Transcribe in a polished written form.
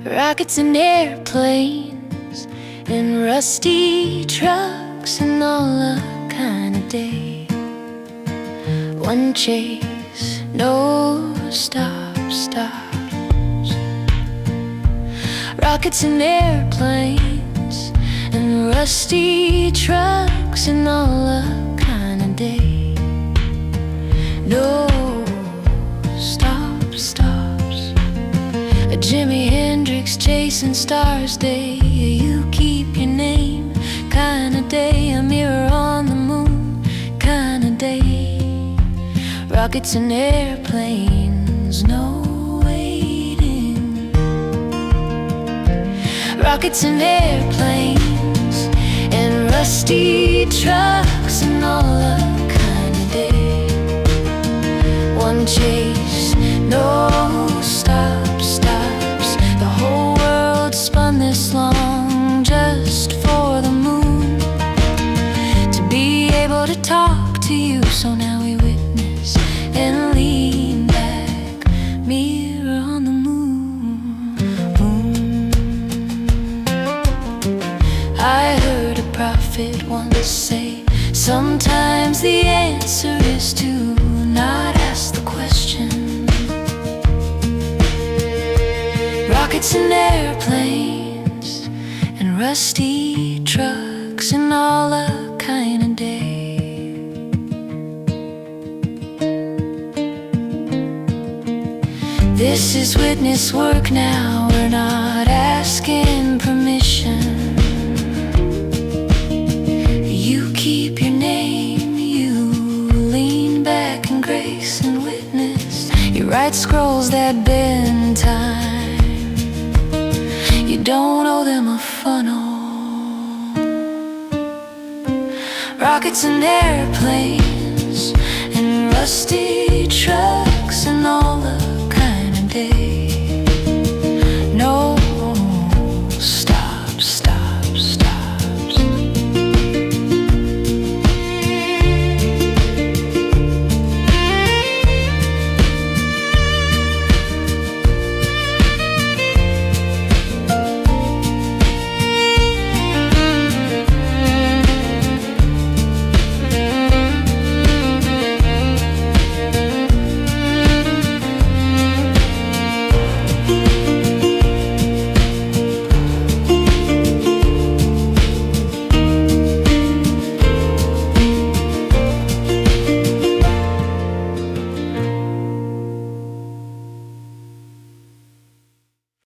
Rockets and airplanes and rusty trucks and all a kind of day. One chase, no stops. Rockets and airplanes and rusty trucks and all a kind of day. No stops. A Jimi-Hendrix-chasing-stars day. You keep your name kind of day. A mirror on the moon kind of day. Rockets and airplanes, no waiting. Rockets and airplanes and rusty trucks and all a kind of day. One chase, no stops. The whole world spun this long just for the moon to be able to talk to you. So now we witness and lean back, mirror on the moon. I heard a prophet once say, sometimes the answer is to not ask the question. Rockets and airplanes and rusty trucks and all a kind of day. This is witness work now, we're not asking permission. You keep your name, you lean back in grace and witness. You write scrolls that bend time. You don't owe them a funnel. Rockets and airplanes and rusty